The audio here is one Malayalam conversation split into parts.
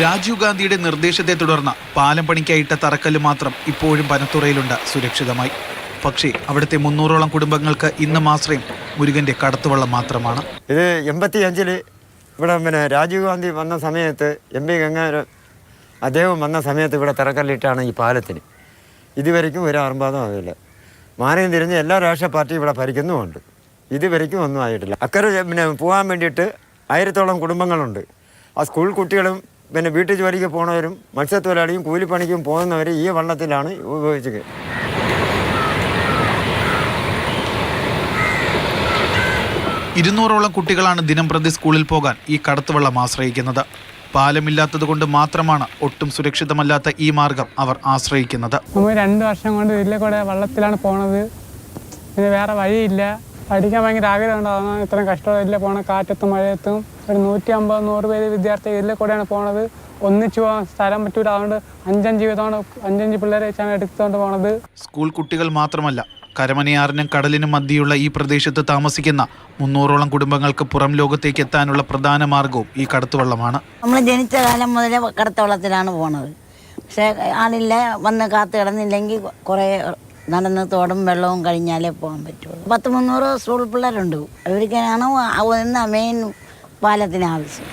രാജീവ് ഗാന്ധിയുടെ നിർദ്ദേശത്തെ തുടർന്ന് പാലം പണിക്കായിട്ട തറക്കല്ല് മാത്രം ഇപ്പോഴും പനത്തുറയിലുണ്ട് സുരക്ഷിതമായി. പക്ഷേ അവിടുത്തെ 300ഓളം കുടുംബങ്ങൾക്ക് ഇന്നും ആശ്രയം മുരുകന്റെ കടത്തുവള്ളം മാത്രമാണ്. ഇത് 85-ൽ ഇവിടെ രാജീവ് ഗാന്ധി വന്ന സമയത്ത് MP ഗംഗാധരൻ അദ്ദേഹം വന്ന സമയത്ത് ഇവിടെ തറക്കല്ലിട്ടാണ് ഈ പാലത്തിന്. ഇതുവരെയ്ക്കും ഒരു അർബാധം ആവില്ല. മാറിയും തിരിഞ്ഞ് എല്ലാ രാഷ്ട്രീയ പാർട്ടിയും ഇവിടെ ഭരിക്കുന്നുമുണ്ട്. ഇതുവരെയ്ക്കും ഒന്നും ആയിട്ടില്ല. അക്കരെ പോകാൻ വേണ്ടിയിട്ട് 1000ഓളം കുടുംബങ്ങളുണ്ട്. ആ സ്കൂൾ കുട്ടികളും വീട്ടു ജോലിക്ക് പോണവരും മത്സ്യത്തൊഴിലാളിയും കൂലിപ്പണിക്കും പോകുന്നവർ ഈ വള്ളത്തിലാണ് ഉപയോഗിച്ചത്. 200ഓളം കുട്ടികളാണ് ദിനംപ്രതി സ്കൂളിൽ പോകാൻ ഈ കടത്തുവള്ളം ആശ്രയിക്കുന്നത്. പാലമില്ലാത്തത് കൊണ്ട് മാത്രമാണ് ഒട്ടും സുരക്ഷിതമല്ലാത്ത ഈ മാർഗം അവർ ആശ്രയിക്കുന്നത്. നമ്മൾ 2 വർഷം കൊണ്ട് ഇതിലെ കൂടെ വള്ളത്തിലാണ് പോണത്. പിന്നെ വേറെ വഴിയില്ല. പഠിക്കാൻ ഭയങ്കര ആഗ്രഹം ഉണ്ടാകുന്ന ഇത്രയും കഷ്ടമില്ല പോണ കാറ്റത്തും മഴയത്തും. ഒരു 150-100 പേര് വിദ്യാർത്ഥികൾ ഇതിലെ കൂടെയാണ് പോണത്. ഒന്നിച്ചു പോകാൻ സ്ഥലം പറ്റൂല. അതുകൊണ്ട് 5 പിള്ളേരെ വെച്ചാണ് എടുത്തുകൊണ്ട് പോണത്. സ്കൂൾ കുട്ടികൾ മാത്രമല്ല, കരമനയാറിനും കടലിനും മധ്യയുള്ള ഈ പ്രദേശത്ത് താമസിക്കുന്ന 300ഓളം കുടുംബങ്ങൾക്ക് പുറം ലോകത്തേക്ക് എത്താനുള്ള പ്രധാന മാർഗവും ഈ കടത്തുവള്ളമാണ്. നമ്മൾ ജനിച്ച കാലം മുതലേ കടത്തുവള്ളത്തിലാണ് പോണത്. പക്ഷേ ആളില്ല, വന്ന് കാത്തു കിടന്നില്ലെങ്കിൽ കുറേ നടന്ന് തോടും വെള്ളവും കഴിഞ്ഞാലേ പോകാൻ പറ്റുള്ളൂ. 100-300 സ്കൂൾ പിള്ളേരുണ്ട്. അവർക്കാണ് ഒന്ന് മെയിൻ പാലത്തിന് ആവശ്യം.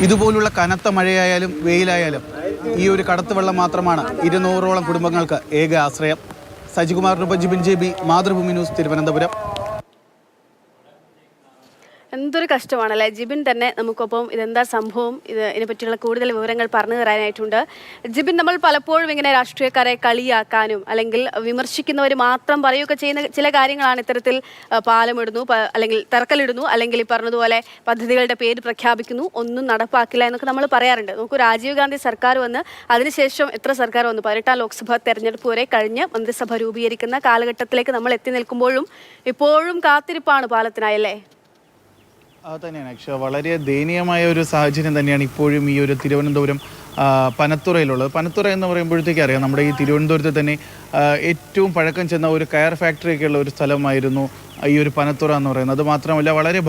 ഇതുപോലുള്ള കനത്ത മഴയായാലും വെയിലായാലും ഈ ഒരു കടത്തുവള്ളം മാത്രമാണ് 200ഓളം കുടുംബങ്ങൾക്ക് ഏക ആശ്രയം. സജികുമാറിനൊപ്പം ജിബിൻ JB, മാതൃഭൂമി ന്യൂസ്, തിരുവനന്തപുരം. എന്തൊരു കഷ്ടമാണല്ലേ. ജിബിൻ തന്നെ നമുക്കൊപ്പം ഇതെന്താ സംഭവം, ഇതിനെപ്പറ്റിയുള്ള കൂടുതൽ വിവരങ്ങൾ പറഞ്ഞു തരാനായിട്ടുണ്ട്. ജിബിൻ, നമ്മൾ പലപ്പോഴും ഇങ്ങനെ രാഷ്ട്രീയക്കാരെ കളിയാക്കാനും അല്ലെങ്കിൽ വിമർശിക്കുന്നവർ മാത്രം പറയുകയൊക്കെ ചെയ്യുന്ന ചില കാര്യങ്ങളാണ് ഇത്തരത്തിൽ പാലമിടുന്നു, അല്ലെങ്കിൽ തറക്കല്ലിടുന്നു, അല്ലെങ്കിൽ ഈ പറഞ്ഞതുപോലെ പദ്ധതികളുടെ പേര് പ്രഖ്യാപിക്കുന്നു, ഒന്നും നടപ്പാക്കില്ല എന്നൊക്കെ നമ്മൾ പറയാറുണ്ട്. നമുക്ക് രാജീവ് ഗാന്ധി സർക്കാർ വന്ന് അതിനുശേഷം എത്ര സർക്കാർ വന്നു, 18ാം ലോക്സഭാ തെരഞ്ഞെടുപ്പ് വരെ കഴിഞ്ഞ് മന്ത്രിസഭ രൂപീകരിക്കുന്ന കാലഘട്ടത്തിലേക്ക് നമ്മൾ എത്തി നിൽക്കുമ്പോഴും ഇപ്പോഴും കാത്തിരിപ്പാണ് പാലത്തിനായല്ലേ? അത് തന്നെയാണ് അക്ഷ. വളരെ ദയനീയമായ ഒരു സാഹചര്യം തന്നെയാണ് ഇപ്പോഴും ഈ ഒരു തിരുവനന്തപുരം പനത്തുറയിലുള്ളത്. പനത്തുറ എന്ന് പറയുമ്പോഴത്തേക്ക് അറിയാം, നമ്മുടെ ഈ തിരുവനന്തപുരത്ത് തന്നെ ഏറ്റവും പഴക്കം ചെന്ന ഒരു കയർ ഫാക്ടറിയൊക്കെ ഉള്ള ഒരു സ്ഥലമായിരുന്നു ഈ ഒരു പനത്തുറ എന്ന് പറയുന്നത്. അത് മാത്രമല്ല വളരെ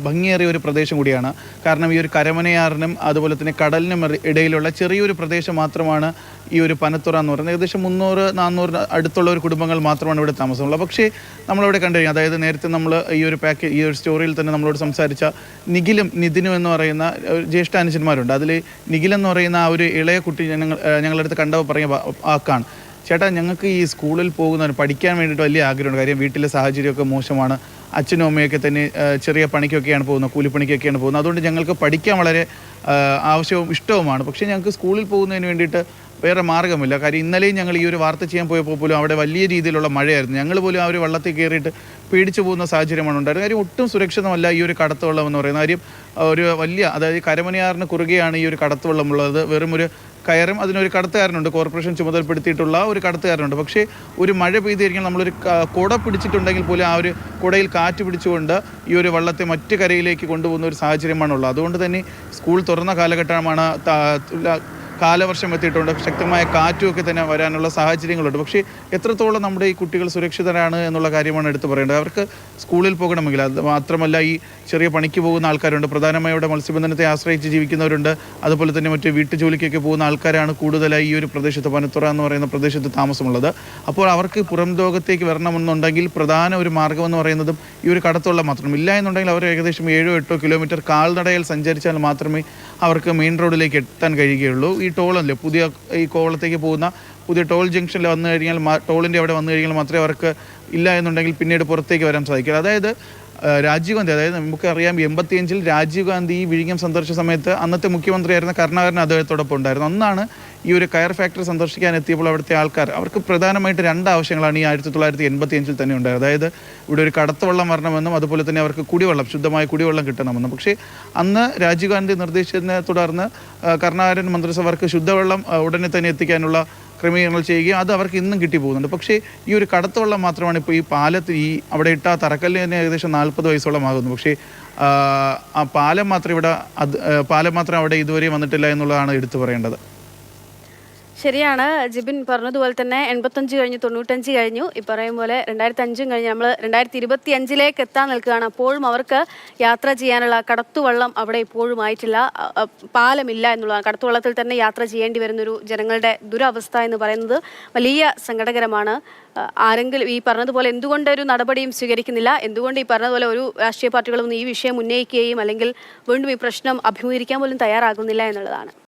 ഭംഗിയേറിയ ഒരു പ്രദേശം കൂടിയാണ്. കാരണം ഈ ഒരു കരമനയാറിനും അതുപോലെ തന്നെ കടലിനും ഇടയിലുള്ള ചെറിയൊരു പ്രദേശം മാത്രമാണ് ഈ ഒരു പനത്തുറ എന്ന് പറയുന്നത്. ഏകദേശം 300-400 അടുത്തുള്ള ഒരു കുടുംബങ്ങൾ മാത്രമാണ് ഇവിടെ താമസമുള്ളത്. പക്ഷേ നമ്മളിവിടെ കണ്ടുകഴിഞ്ഞാൽ, അതായത് നേരത്തെ നമ്മൾ ഈ ഒരു സ്റ്റോറിയിൽ തന്നെ നമ്മളോട് സംസാരിച്ച നിതിനും എന്ന് പറയുന്ന ജ്യേഷ്ഠ അനുജന്മാരുണ്ട്. അതിൽ നിഖിൽ എന്ന് പറയുന്ന ആ ഒരു ഇളയ കുട്ടി ഞങ്ങളടുത്ത് കണ്ടപ്പോൾ പറഞ്ഞ വാക്കാണ്, ചേട്ടാ ഞങ്ങൾക്ക് ഈ സ്കൂളിൽ പോകുന്നവർ പഠിക്കാൻ വേണ്ടിയിട്ട് വലിയ ആഗ്രഹമുണ്ട്. കാര്യം വീട്ടിലെ സാഹചര്യമൊക്കെ മോശമാണ്. അച്ഛനും അമ്മയൊക്കെ തന്നെ ചെറിയ പണിക്കൊക്കെയാണ് പോകുന്നത്, കൂലിപ്പണിക്കൊക്കെയാണ് പോകുന്നത്. അതുകൊണ്ട് ഞങ്ങൾക്ക് പഠിക്കാൻ വളരെ ആവശ്യവും ഇഷ്ടവുമാണ്. പക്ഷേ ഞങ്ങൾക്ക് സ്കൂളിൽ പോകുന്നതിന് വേണ്ടിയിട്ട് വേറെ മാർഗ്ഗമില്ല. കാര്യം ഇന്നലെയും ഞങ്ങൾ ഈ ഒരു വാർത്ത ചെയ്യാൻ പോയപ്പോൾ പോലും അവിടെ വലിയ രീതിയിലുള്ള മഴയായിരുന്നു. ഞങ്ങൾ പോലും ആ ഒരു വള്ളത്തിൽ കയറിയിട്ട് പേടിച്ചു പോകുന്ന സാഹചര്യമാണ് ഉണ്ടായിരുന്നത്. കാര്യം ഒട്ടും സുരക്ഷിതമല്ല ഈ ഒരു കടത്തുവള്ളം എന്ന് പറയുന്ന കാര്യം. ഒരു വലിയ, അതായത് കരമനയാറിന് കുറുകെയാണ് ഈ ഒരു കടത്തുവള്ളം ഉള്ളത്. വെറും ഒരു കയറും അതിനൊരു കടത്തുകാരനുണ്ട്, കോർപ്പറേഷൻ ചുമതലപ്പെടുത്തിയിട്ടുള്ള ഒരു കടത്തുകാരനുണ്ട്. പക്ഷേ ഒരു മഴ പെയ്തിരിക്കണം, നമ്മളൊരു കുട പിടിച്ചിട്ടുണ്ടെങ്കിൽ പോലും ആ ഒരു കുടയിൽ കാറ്റ് പിടിച്ചുകൊണ്ട് ഈ ഒരു വള്ളത്തെ മറ്റ് കരയിലേക്ക് കൊണ്ടുപോകുന്ന ഒരു സാഹചര്യമാണുള്ളത്. അതുകൊണ്ട് തന്നെ സ്കൂൾ തുറന്ന കാലഘട്ടമാണ്, കാലവർഷം എത്തിയിട്ടുണ്ട്, ശക്തമായ കാറ്റുമൊക്കെ തന്നെ വരാനുള്ള സാഹചര്യങ്ങളുണ്ട്. പക്ഷേ എത്രത്തോളം നമ്മുടെ ഈ കുട്ടികൾ സുരക്ഷിതരാണ് എന്നുള്ള കാര്യമാണ് എടുത്തു പറയേണ്ടത്. അവർക്ക് സ്കൂളിൽ പോകണമെങ്കിൽ, അത് മാത്രമല്ല ഈ ചെറിയ പണിക്ക് പോകുന്ന ആൾക്കാരുണ്ട്, പ്രധാനമായും ഇവിടെ മത്സ്യബന്ധനത്തെ ആശ്രയിച്ച് ജീവിക്കുന്നവരുണ്ട്, അതുപോലെ തന്നെ മറ്റ് വീട്ടുജോലിക്കൊക്കെ പോകുന്ന ആൾക്കാരാണ് കൂടുതലായി ഈ ഒരു പ്രദേശത്ത്, പനത്തുറ എന്ന് പറയുന്ന പ്രദേശത്ത് താമസമുള്ളത്. അപ്പോൾ അവർക്ക് പുറം ലോകത്തേക്ക് വരണമെന്നുണ്ടെങ്കിൽ പ്രധാന ഒരു മാർഗ്ഗമെന്ന് പറയുന്നതും ഈ ഒരു കടത്തുവള്ളം മാത്രം. ഇല്ല എന്നുണ്ടെങ്കിൽ അവർ ഏകദേശം 7-8 കിലോമീറ്റർ കാൽനടയിൽ സഞ്ചരിച്ചാൽ മാത്രമേ അവർക്ക് മെയിൻ റോഡിലേക്ക് എത്താൻ കഴിയുകയുള്ളൂ. ഈ ടോളല്ലേ, പുതിയ ഈ കോവളത്തേക്ക് പോകുന്ന പുതിയ ടോൾ ജംഗ്ഷനിൽ വന്നു കഴിഞ്ഞാൽ, ടോളിൻ്റെ അവിടെ വന്നു കഴിഞ്ഞാൽ മാത്രമേ അവർക്ക്, ഇല്ല എന്നുണ്ടെങ്കിൽ പിന്നീട് പുറത്തേക്ക് വരാൻ സാധിക്കുള്ളൂ. അതായത് രാജീവ് ഗാന്ധി, അതായത് നമുക്കറിയാം 85-ൽ രാജീവ് ഗാന്ധി ഈ വിഴിഞ്ഞം സന്ദർശിച്ച സമയത്ത് അന്നത്തെ മുഖ്യമന്ത്രിയായിരുന്ന കരുണാകരൻ അദ്ദേഹത്തോടൊപ്പം ഉണ്ടായിരുന്നു. അന്നാണ് ഈ ഒരു കയർ ഫാക്ടറി സന്ദർശിക്കാൻ എത്തിയപ്പോൾ അവിടുത്തെ ആൾക്കാർ, അവർക്ക് പ്രധാനമായിട്ട് 2 ആവശ്യങ്ങളാണ് ഈ 1985-ൽ തന്നെ ഉണ്ടായത്. അതായത് ഇവിടെ ഒരു കടത്തുവള്ളം വരണമെന്നും അതുപോലെ തന്നെ അവർക്ക് കുടിവെള്ളം, ശുദ്ധമായ കുടിവെള്ളം കിട്ടണമെന്നും. പക്ഷേ അന്ന് രാജീവ് ഗാന്ധി നിർദ്ദേശിച്ചതിനെ തുടർന്ന് കരുണാകരൻ മന്ത്രിസഭ അവർക്ക് ശുദ്ധവെള്ളം ഉടനെ തന്നെ എത്തിക്കാനുള്ള ക്രമീകരണങ്ങൾ ചെയ്യുകയും അത് അവർക്ക് ഇന്നും കിട്ടി പോകുന്നുണ്ട്. പക്ഷേ ഈ ഒരു കടത്തുവള്ളം മാത്രമാണ് ഇപ്പോൾ ഈ പാലത്തിൽ, ഈ അവിടെ ഇട്ട തറക്കല്ലിന് തന്നെ ഏകദേശം 40 വയസ്സോളം ആകുന്നു. പക്ഷേ ആ പാലം മാത്രം അവിടെ ഇതുവരെ വന്നിട്ടില്ല എന്നുള്ളതാണ് എടുത്തു പറയേണ്ടത്. ശരിയാണ് ജിബിൻ പറഞ്ഞതുപോലെ തന്നെ 85 കഴിഞ്ഞു 95 കഴിഞ്ഞു ഈ പറയും പോലെ 2005 കഴിഞ്ഞ് നമ്മൾ 2025 എത്താൻ നിൽക്കുകയാണ്. അപ്പോഴും അവർക്ക് യാത്ര ചെയ്യാനുള്ള കടത്തുവള്ളം അവിടെ ഇപ്പോഴും ആയിട്ടില്ല. പാലമില്ല എന്നുള്ളതാണ്. കടത്തുവള്ളത്തിൽ തന്നെ യാത്ര ചെയ്യേണ്ടി വരുന്നൊരു ജനങ്ങളുടെ ദുരവസ്ഥ എന്ന് പറയുന്നത് വലിയ സങ്കടകരമാണ്. ആരെങ്കിലും ഈ പറഞ്ഞതുപോലെ എന്തുകൊണ്ട് ഒരു നടപടിയും സ്വീകരിക്കുന്നില്ല, എന്തുകൊണ്ട് ഈ പറഞ്ഞതുപോലെ ഒരു രാഷ്ട്രീയ പാർട്ടികളും ഈ വിഷയം ഉന്നയിക്കുകയും അല്ലെങ്കിൽ വീണ്ടും ഈ പ്രശ്നം അഭിമുഖീകരിക്കാൻ പോലും തയ്യാറാകുന്നില്ല എന്നുള്ളതാണ്.